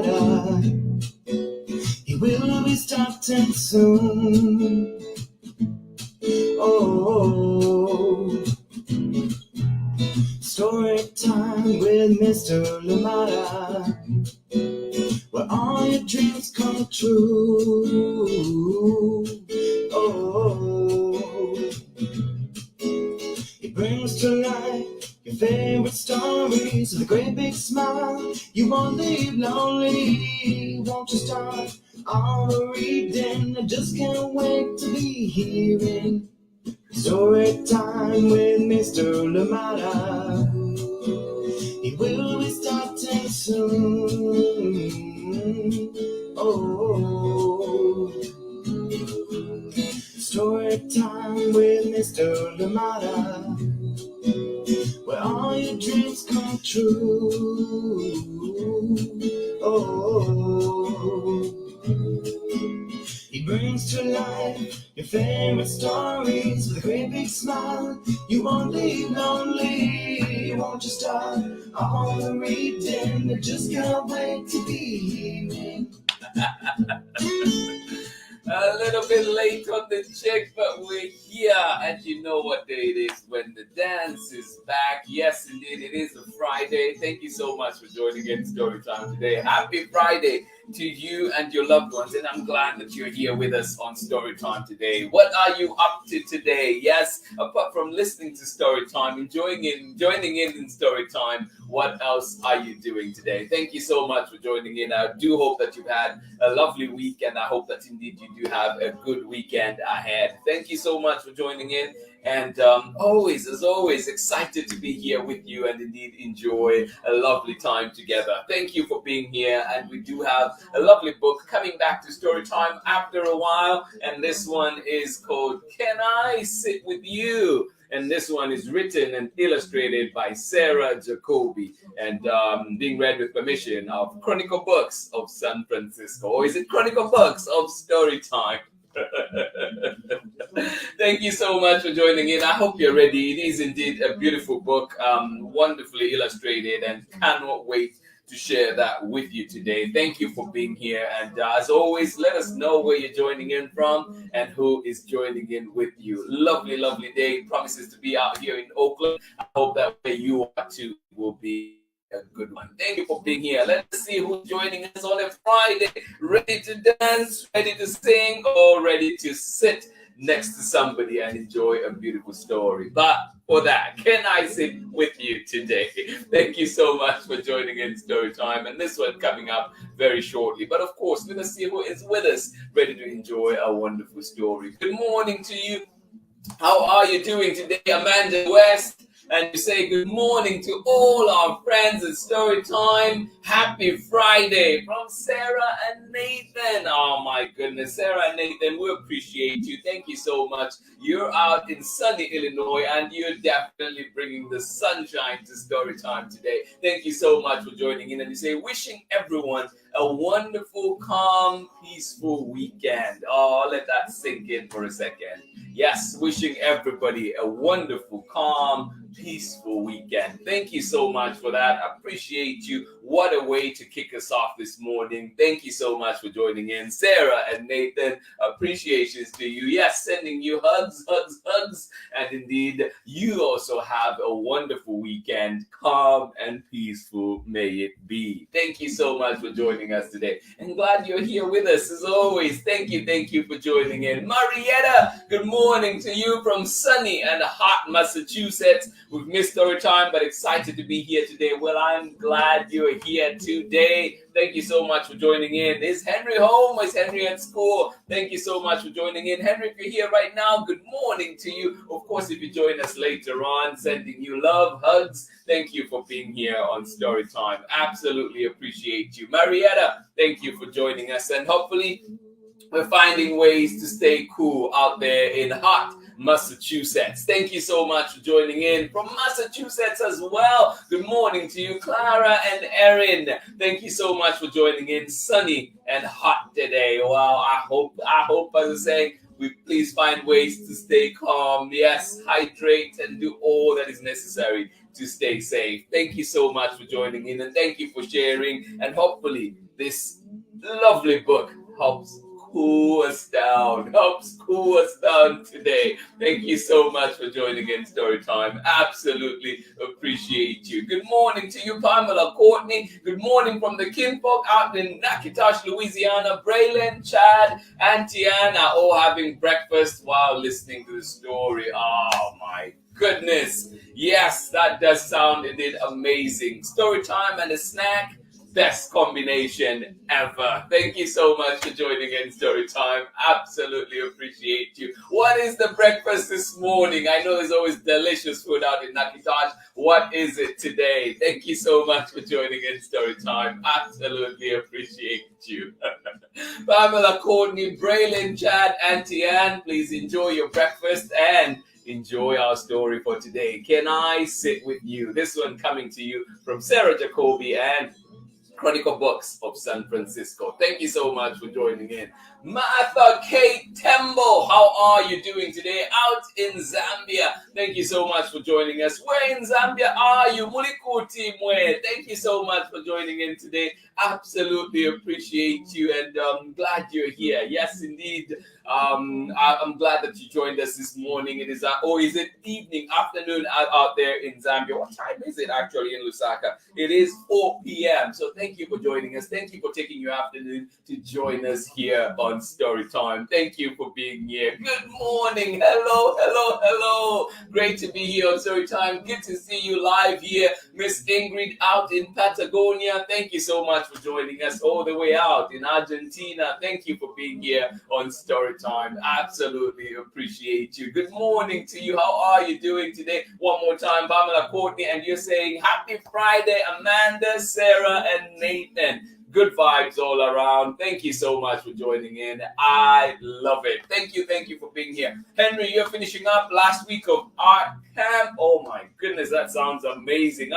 Lamada. He will be starting soon. Oh, story time with Mr. Lamada, where all your dreams come true. Oh, he brings to life your favorite stories with a great big smile. You won't leave lonely, won't you start on the reading? I just can't wait to be hearing story time with Mr. Lamada. He will be starting soon. Oh, story time with Mr. Lamada, where all your dreams come true. Oh, he brings to life your favorite stories with a great big smile. You won't leave lonely, won't you start on the reading? I just can't wait to be hearing. A little bit late on the check, but we're here, and you know what day it is when the dance is back. Yes, indeed, it is a Friday. Thank you so much for joining in Storytime today. Happy Friday to you and your loved ones, and I'm glad that you're here with us on Storytime today. What are you up to today? Yes, apart from listening to Storytime, joining in Storytime, what else are you doing today? Thank you so much for joining in. I do hope that you've had a lovely week, and I hope that indeed you do have a good weekend ahead. Thank you so much for joining in, and always, as always, excited to be here with you and indeed enjoy a lovely time together. Thank you for being here, and we do have a lovely book coming back to Storytime after a while, and this one is called Can I Sit With You? And this one is written and illustrated by Sarah Jacoby, and being read with permission of Chronicle Books of San Francisco. Or is it Chronicle Books of Storytime? Thank you so much for joining in. I hope you're ready. It is indeed a beautiful book, wonderfully illustrated, and cannot wait to share that with you today. Thank you for being here, and as always, let us know where you're joining in from and who is joining in with you. Lovely day. Promises to be out here in Oakland. I hope that where you are too will be a good one. Thank you for being here. Let's see who's joining us on a Friday. Ready to dance, ready to sing, or ready to sit next to somebody and enjoy a beautiful story. But for that, can I sit with you today? Thank you so much for joining in Storytime, and this one coming up very shortly. But of course, let us see who is with us, ready to enjoy a wonderful story. Good morning to you. How are you doing today, Amanda West? And you say good morning to all our friends at Storytime. Happy Friday from Sarah and Nathan. Oh my goodness, Sarah and Nathan, we appreciate you. Thank you so much. You're out in sunny Illinois, and you're definitely bringing the sunshine to Storytime today. Thank you so much for joining in. And you say, wishing everyone a wonderful, calm, peaceful weekend. Oh, let that sink in for a second. Yes, wishing everybody a wonderful, calm, peaceful weekend. Thank you so much for that. I appreciate you. What a way to kick us off this morning. Thank you so much for joining in. Sarah and Nathan, appreciations to you. Yes, sending you hugs. And indeed, you also have a wonderful weekend. Calm and peaceful may it be. Thank you so much for joining us today. And glad you're here with us as always. Thank you for joining in. Marietta, good morning to you from sunny and hot Massachusetts. We've missed Storytime, but excited to be here today. Well, I'm glad you're here today. Thank you so much for joining in. Is Henry home? Is Henry at school? Thank you so much for joining in. Henry, if you're here right now, good morning to you. Of course, if you join us later on, sending you love, hugs. Thank you for being here on Storytime. Absolutely appreciate you. Marietta, thank you for joining us. And hopefully, we're finding ways to stay cool out there in hot Massachusetts. Thank you so much for joining in from Massachusetts as well. Good morning to you, Clara and Erin. Thank you so much for joining in. Sunny and hot today. Well, I hope as I say, We please find ways to stay calm. Yes, hydrate and do all that is necessary to stay safe. Thank you so much for joining in, and thank you for sharing. And hopefully, this lovely book helps cool us down, today. Thank you so much for joining in Story Time. Absolutely appreciate you. Good morning to you, Pamela, Courtney. Good morning from the kinfolk out in Natchitoches, Louisiana. Braylon, Chad, Auntie Anna, all having breakfast while listening to the story. Oh my goodness. Yes, that does sound indeed amazing. Story time and a snack. Best combination ever. Thank you so much for joining in Story Time. Absolutely appreciate you. What is the breakfast this morning? I know there's always delicious food out in Natchitoches. What is it today? Thank you so much for joining in Story Time. Absolutely appreciate you. Pamela, Courtney, Braylon, Chad, Auntie Ann, please enjoy your breakfast and enjoy our story for today. Can I sit with you? This one coming to you from Sarah Jacoby and Chronicle Books of San Francisco. Thank you so much for joining in. Martha Kate Tembo, how are you doing today out in Zambia? Thank you so much for joining us. Where in Zambia are you? Mulikuti Mwe. Thank you so much for joining in today. Absolutely appreciate you, and glad you're here. Yes, indeed. I'm glad that you joined us this morning. It is, is it evening, afternoon out there in Zambia? What time is it actually in Lusaka? It is 4 p.m. So thank you for joining us. Thank you for taking your afternoon to join us here on Story Time. Thank you for being here. Good morning. Hello. Great to be here on Story Time. Good to see you live here. Miss Ingrid out in Patagonia. Thank you so much for joining us all the way out in Argentina. Thank you for being here on Story Time. Absolutely appreciate you. Good morning to you. How are you doing today? One more time, Pamela, Courtney, and you're saying happy Friday, Amanda, Sarah, and Nathan. Good vibes all around. Thank you so much for joining in. I love it. Thank you for being here. Henry, you're finishing up last week of art camp. Oh my goodness, that sounds amazing.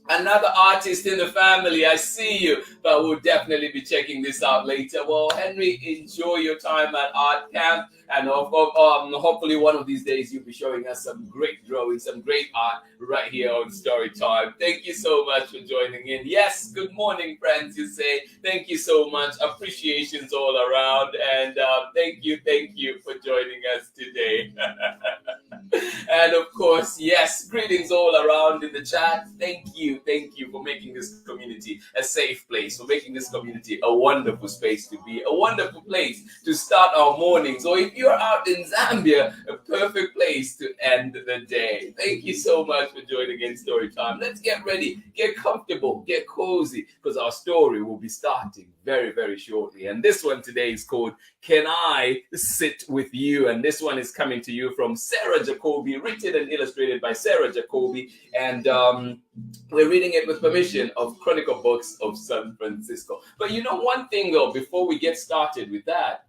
Another artist in the family. I see you, but we'll definitely be checking this out later. Well, Henry, enjoy your time at art camp, and hopefully one of these days you'll be showing us some great drawing, some great art right here on Story Time. Thank you so much for joining in. Yes, good morning, friends. You say thank you so much. Appreciations all around, and thank you for joining us today. And of course, yes, greetings all around in the chat. Thank you for making this community a safe place, for making this community a wonderful space to be, a wonderful place to start our mornings, or if you're out in Zambia, a perfect place to end the day. Thank you so much for joining in Story Time. Let's get ready, get comfortable, get cozy, because our story will be starting very, very shortly. And this one today is called Can I Sit With You? And this one is coming to you from Sarah Jacoby, written and illustrated by Sarah Jacoby. And we're reading it with permission of Chronicle Books of San Francisco. But you know one thing though, before we get started with that,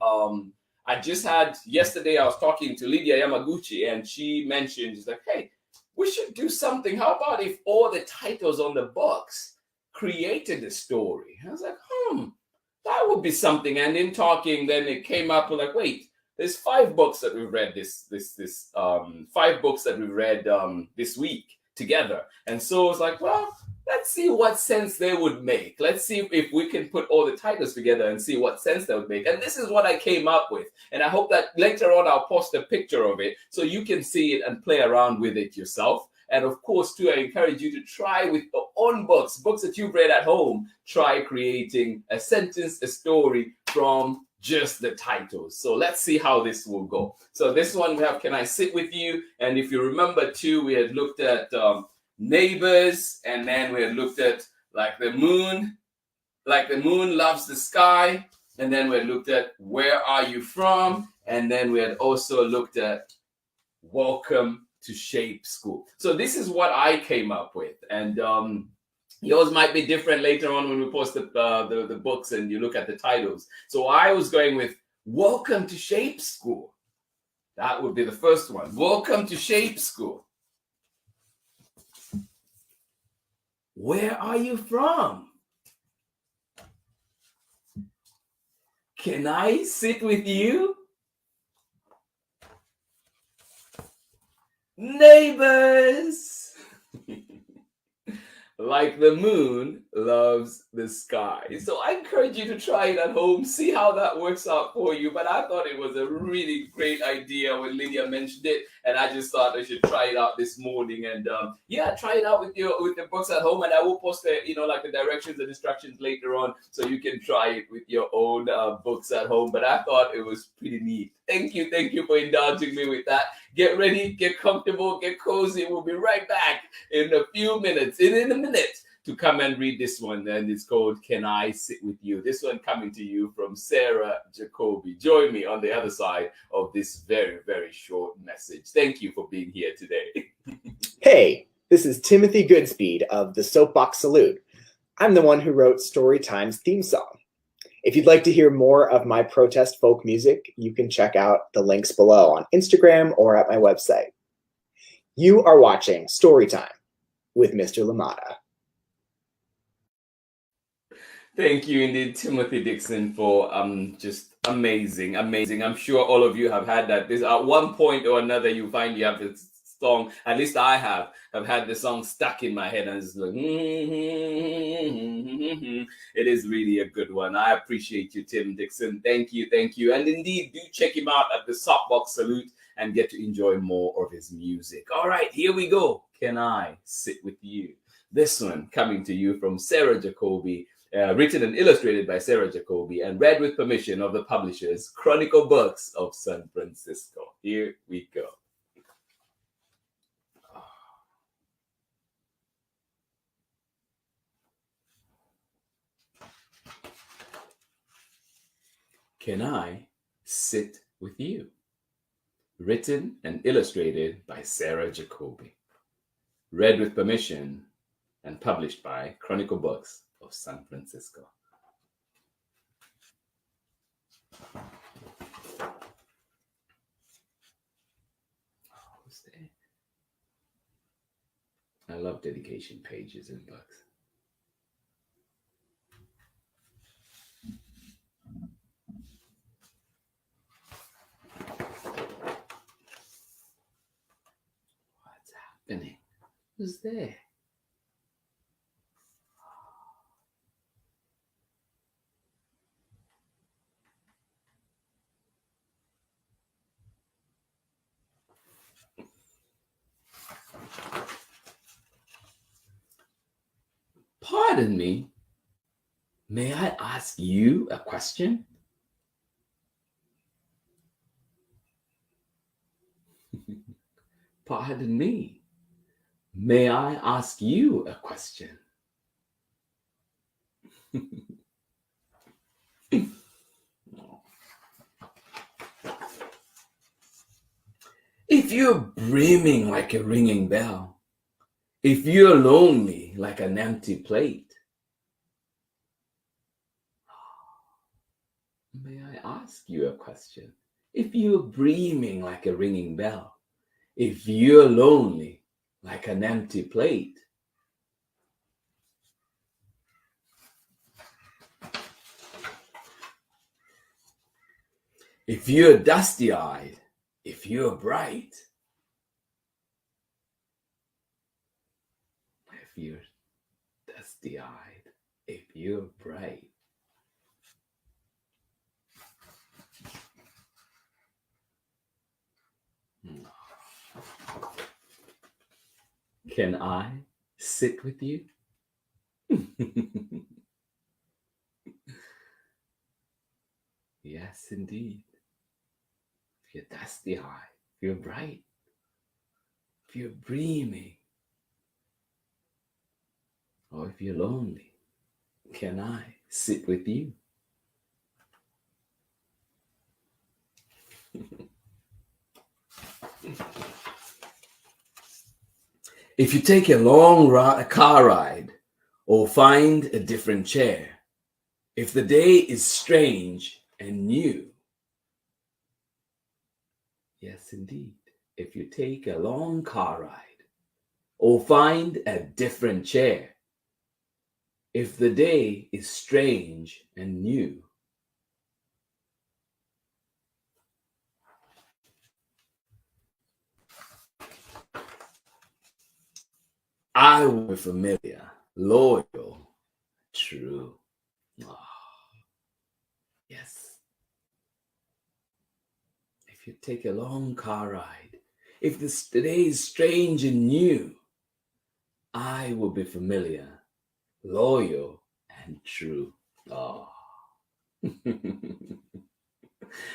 yesterday I was talking to Lydia Yamaguchi, and she mentioned, she's like, hey, we should do something. How about if all the titles on the books created a story? I was like, that would be something. And in talking, then it came up with like, wait, there's 5 books that we've read this 5 books that we've read this week together. And so it's like, well, let's see what sense they would make. Let's see if we can put all the titles together and see what sense they would make. And this is what I came up with. And I hope that later on I'll post a picture of it so you can see it and play around with it yourself. And of course, too, I encourage you to try with your own books that you've read at home. Try creating a sentence, a story from just the titles. So let's see how this will go. So this one we have, Can I Sit With You? And if you remember, too, we had looked at Neighbors, and then we had looked at Like the Moon Loves the Sky, and then we had looked at Where Are You From? And then we had also looked at Welcome to Shape School. So this is what I came up with, and yours might be different later on when we post the books and you look at the titles. So I was going with Welcome to Shape School. That would be the first one. Welcome to Shape School. Where are you from? Can I sit with you? neighbors. Like the moon loves the sky. So I encourage you to try it at home, see how that works out for you. But I thought it was a really great idea when Lydia mentioned it, and I just thought I should try it out this morning. And yeah, try it out with the books at home, and I will post the like the directions and instructions later on, so you can try it with your own books at home. But I thought it was pretty neat. Thank you for indulging me with that. Get ready, get comfortable, get cozy. We'll be right back in a few minutes, in a minute, to come and read this one. And it's called Can I Sit With You? This one coming to you from Sarah Jacoby. Join me on the other side of this very, very short message. Thank you for being here today. Hey, this is Timothy Goodspeed of the Soapbox Salute. I'm the one who wrote Storytime's theme song. If you'd like to hear more of my protest folk music, you can check out the links below on Instagram or at my website. You are watching Storytime with Mr. LaMotta. Thank you indeed, Timothy Dixon, for just amazing. I'm sure all of you have had that. This at one point or another, you find you have this song. At least I have had the song stuck in my head, and it's like, it is really a good one. I appreciate you, Tim Dixon. Thank you. And indeed, do check him out at the Soapbox Salute and get to enjoy more of his music. All right, here we go. Can I Sit With You? This one coming to you from Sarah Jacoby. Written and illustrated by Sarah Jacoby and read with permission of the publishers Chronicle Books of San Francisco. Here we go. Can I Sit With You? Written and illustrated by Sarah Jacoby. Read with permission and published by Chronicle Books of San Francisco. Who's there? I love dedication pages in books. What's happening? Who's there? Pardon me, may I ask you a question? Pardon me, may I ask you a question? If you're brimming like a ringing bell, if you're lonely like an empty plate, may I ask you a question? If you're brimming like a ringing bell, if you're lonely like an empty plate, if you're dusty-eyed, if you're bright, if you're dusty-eyed, if you're bright, can I sit with you? Yes, indeed. If you're dusty-eyed, if you're bright, if you're dreaming, or if you're lonely, can I sit with you? If you take a long car ride or find a different chair, if the day is strange and new, yes, indeed, if you take a long car ride or find a different chair, if the day is strange and new, I will be familiar, loyal, true. Oh, yes. If you take a long car ride, if this today is strange and new, I will be familiar, loyal, and true. Oh.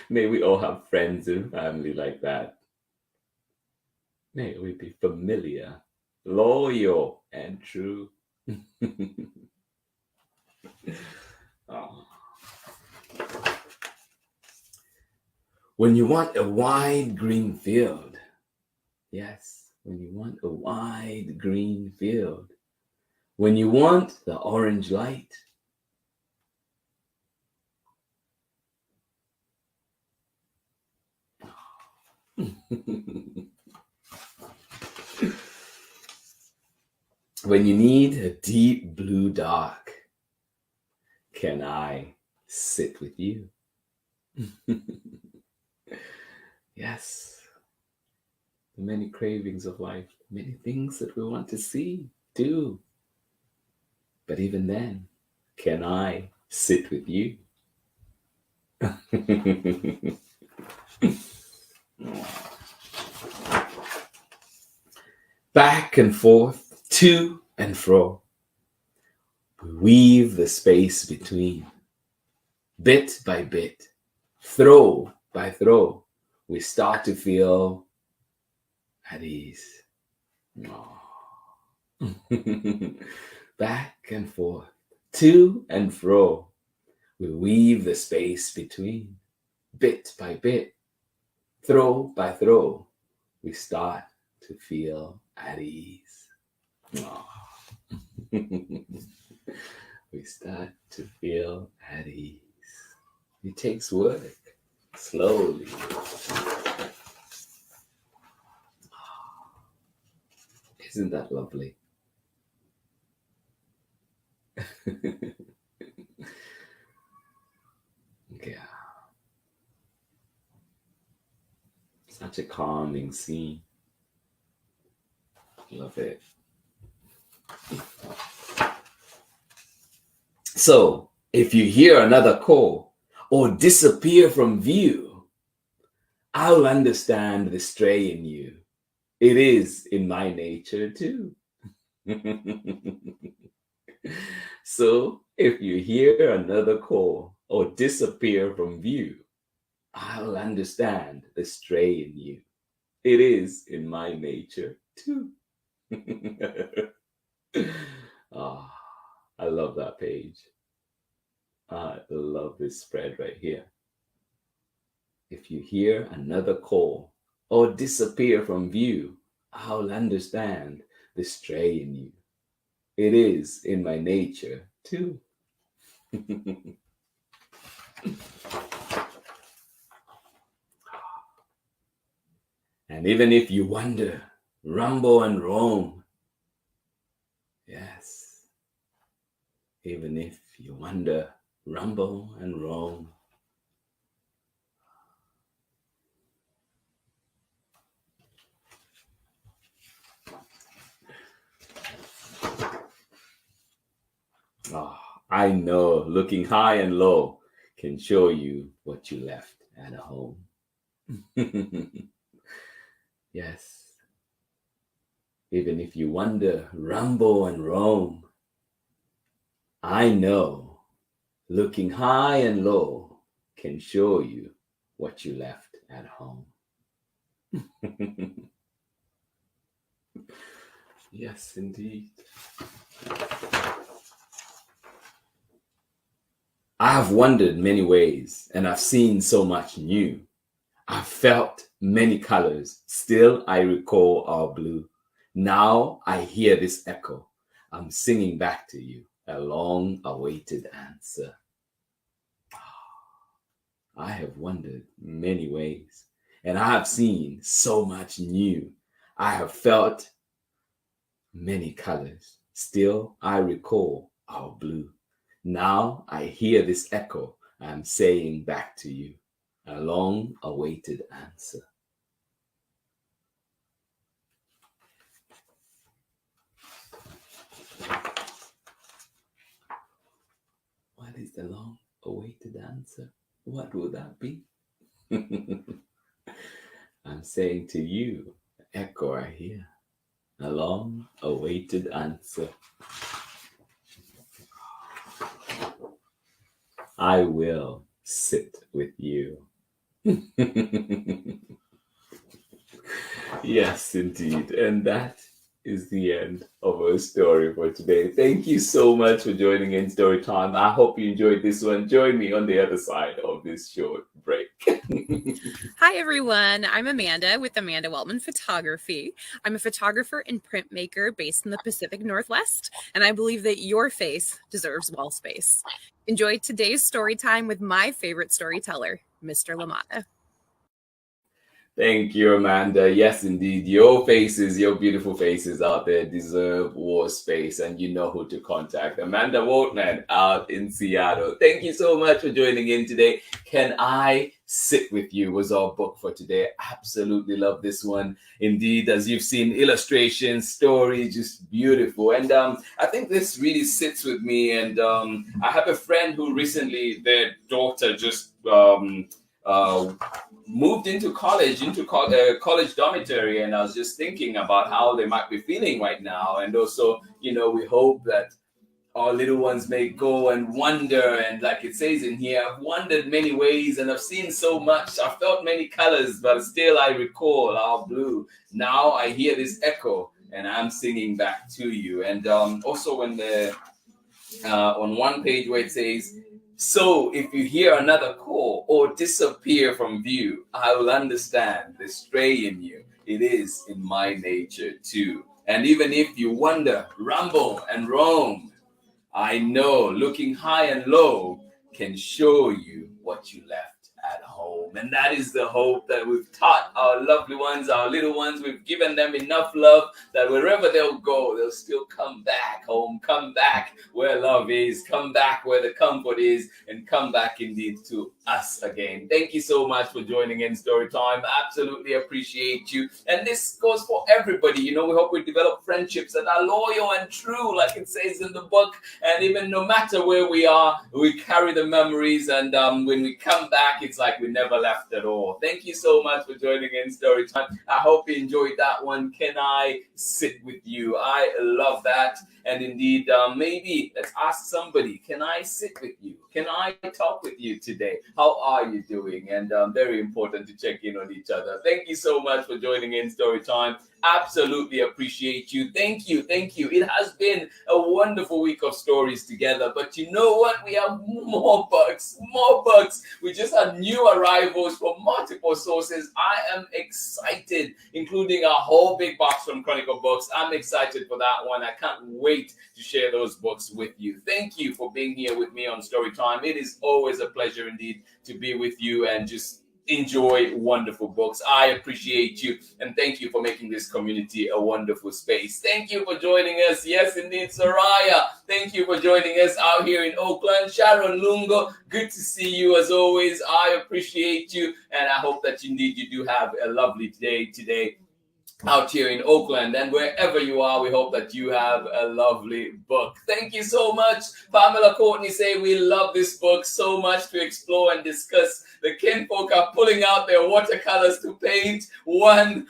May we all have friends and family like that. May we be familiar, loyal, and true. Oh. When you want a wide green field, yes, when you want a wide green field, when you want the orange light, when you need a deep blue dark, can I sit with you? Yes, the many cravings of life, many things that we want to see, do. But even then, can I sit with you? Back and forth, to and fro, we weave the space between. Bit by bit, throw by throw, we start to feel at ease. Oh. Back and forth, to and fro, we weave the space between. Bit by bit, throw by throw, we start to feel at ease. Oh. We start to feel at ease. It takes work, slowly. Isn't that lovely? Yeah. Such a calming scene. Love it. So, if you hear another call or disappear from view, I'll understand the stray in you. It is in my nature too. So, if you hear another call or disappear from view, I'll understand the stray in you. It is in my nature too. Oh, I love that page. I love this spread right here. If you hear another call or disappear from view, I'll understand the stray in you. It is in my nature too. And even if you wonder, rumble and roam, yes, even if you wonder, rumble and roam, oh, I know looking high and low can show you what you left at home. Yes. Even if you wonder, rumble and roam, I know looking high and low can show you what you left at home. Yes, indeed. I have wandered many ways and I've seen so much new. I've felt many colors, still I recall our blue. Now I hear this echo. I'm singing back to you a long-awaited answer. I have wandered many ways and I have seen so much new. I have felt many colors, still I recall our blue. Now I hear this echo. I'm saying back to you a long-awaited answer. That is the long awaited answer. What will that be? I'm saying to you, echo right here, a long awaited answer. I will sit with you. Yes, indeed. And that is the end of our story for today. Thank you so much for joining in Story Time. I hope you enjoyed this one. Join me on the other side of this short break. Hi, everyone. I'm Amanda with Amanda Weltman Photography. I'm a photographer and printmaker based in the Pacific Northwest, and I believe that your face deserves wall space. Enjoy today's story time with my favorite storyteller, Mr. LaMotta. Thank you, Amanda. Yes, indeed. Your faces, your beautiful faces out there deserve wall space, and you know who to contact. Amanda Waltman out in Seattle. Thank you so much for joining in today. Can I Sit With You was our book for today. Absolutely love this one. Indeed, as you've seen, illustrations, story, just beautiful. And I think this really sits with me. And I have a friend who recently, their daughter just moved into college, college dormitory, and I was just thinking about how they might be feeling right now. And also, we hope that our little ones may go and wonder, and like it says in here, I've wandered many ways and I've seen so much, I've felt many colors, but still I recall our blue. Now I hear this echo and I'm singing back to you. And also when on one page where it says, so if you hear another call or disappear from view, I will understand the stray in you. It is in my nature too. And even if you wander, rumble and roam, I know looking high and low can show you what you left at home. And that is the hope that we've taught our lovely ones, our little ones. We've given them enough love that wherever they'll go, they'll still come back home, come back where love is, come back where the comfort is, and come back indeed to us again. Thank you so much for joining in Story Time. Absolutely appreciate you. And this goes for everybody. We hope we develop friendships that are loyal and true, like it says in the book. And even no matter where we are, we carry the memories. And when we come back, it's like we never left at all. Thank you so much for joining in Story Time. I hope you enjoyed that one. Can I sit with you? I love that. And indeed, maybe let's ask somebody, can I sit with you? Can I talk with you today? How are you doing? And very important to check in on each other. Thank you so much for joining in Story Time. Absolutely appreciate you. Thank you. Thank you. It has been a wonderful week of stories together. But you know what? We have more books. We just had new arrivals from multiple sources. I am excited, including a whole big box from Chronicle Books. I'm excited for that one. I can't wait to share those books with you. Thank you for being here with me on Story Time. It is always a pleasure indeed to be with you and just enjoy wonderful books. I appreciate you, and thank you for making this community a wonderful space. Thank you for joining us. Yes, indeed, Soraya. Thank you for joining us out here in Oakland. Sharon Lungo, good to see you as always. I appreciate you, and I hope that indeed you do have a lovely day today out here in Oakland, and wherever you are, we hope that you have a lovely book. Thank you so much. Pamela Courtney say we love this book so much to explore and discuss. The kinfolk are pulling out their watercolors to paint one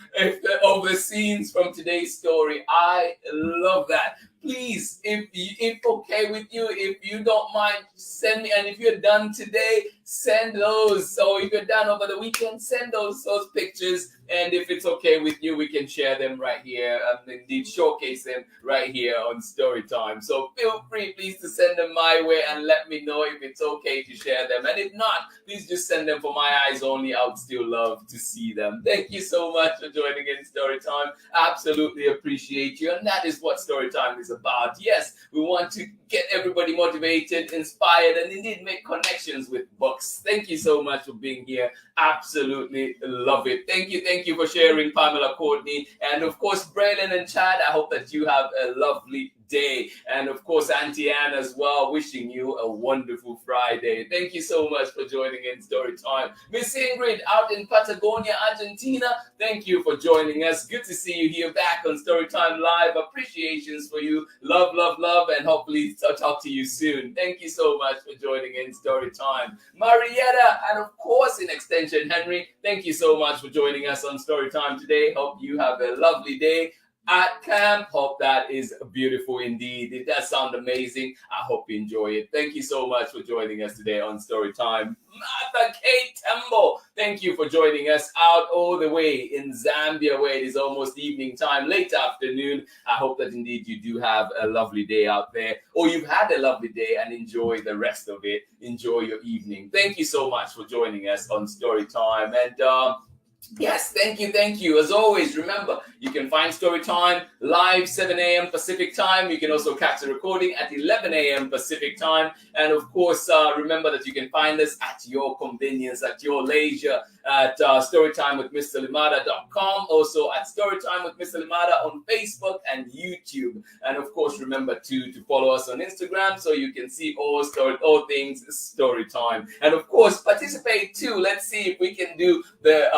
of the scenes from today's story. I love that. Please, if okay with you, if you don't mind, send me. And if you're done today, send those. So if you're done over the weekend, send those pictures. And if it's okay with you, we can share them right here and indeed showcase them right here on Storytime. So feel free, please, to send them my way and let me know if it's okay to share them. And if not, please just send them for my eyes only. I would still love to see them. Thank you so much for joining in Storytime. Absolutely appreciate you. And that is what Storytime is about. Yes, we want to get everybody motivated, inspired, and indeed make connections with books. Thank you so much for being here. Absolutely love it. Thank you for sharing, Pamela Courtney. And of course, Braylon and Chad, I hope that you have a lovely day. And of course, Auntie Anne as well, wishing you a wonderful Friday. Thank you so much for joining in Storytime. Miss Ingrid out in Patagonia, Argentina, thank you for joining us. Good to see you here back on Storytime Live. Appreciations for you. Love, love, love. And hopefully So I'll talk to you soon. Thank you so much for joining in Story Time. Marietta, and of course, in extension, Henry, thank you so much for joining us on Story Time today. Hope you have a lovely day at camp. Hope that is beautiful indeed. It does sound amazing. I hope you enjoy it. Thank you so much for joining us today on Story Time. Martha K. Tembo, thank you for joining us out all the way in Zambia, where it is almost evening time, late afternoon. I hope that indeed you do have a lovely day out there, or you've had a lovely day and enjoy the rest of it. Enjoy your evening. Thank you so much for joining us on Story Time. And yes, thank you. As always, remember, you can find Storytime live 7 a.m. Pacific time. You can also catch the recording at 11 a.m. Pacific time. And of course, remember that you can find us at your convenience, at your leisure, at storytimewithmrlimada.com, also at Storytime with Mr. Limada on Facebook and YouTube. And of course, remember to follow us on Instagram so you can see all things Storytime. And of course, participate too. Let's see if we can do the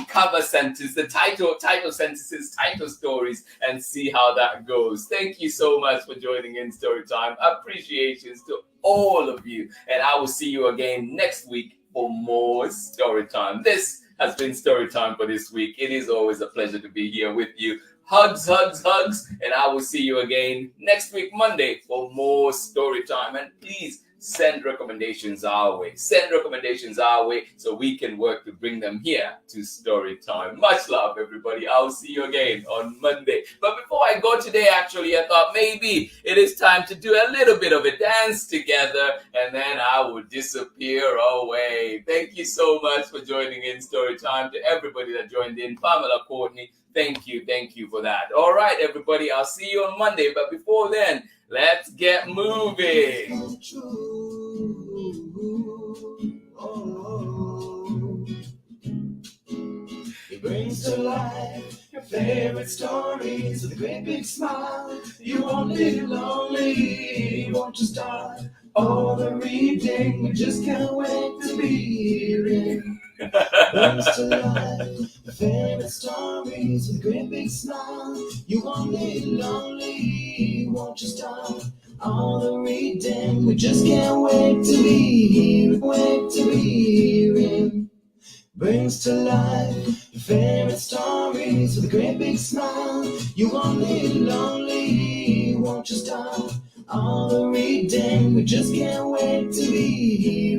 cover sentence, the title sentences, title stories, and see how that goes. Thank you so much for joining in Storytime. Appreciations to all of you, and I will see you again next week for more Storytime. This has been Storytime for this week. It is always a pleasure to be here with you. Hugs, and I will see you again next week, Monday, for more Storytime. And please send recommendations our way. So we can work to bring them here to Storytime. Much love, everybody. I'll see you again on Monday. But before I go today, actually, I thought maybe it is time to do a little bit of a dance together, and then I will disappear away. Thank you so much for joining in Storytime. To everybody that joined in, Pamela Courtney, thank you for that. All right, everybody, I'll see you on Monday. But before then, let's get moving. He brings to life your favorite stories with a great big smile. You won't live lonely, won't you start all the reading? We just can't wait to be hearing. Brings to life your favorite stories with a great big smile. You won't live lonely, won't you start all the reading? We just can't wait to be hearing. Brings to life your favorite stories with a great big smile. You won't live lonely, won't you start all the reading? We just can't wait to be here.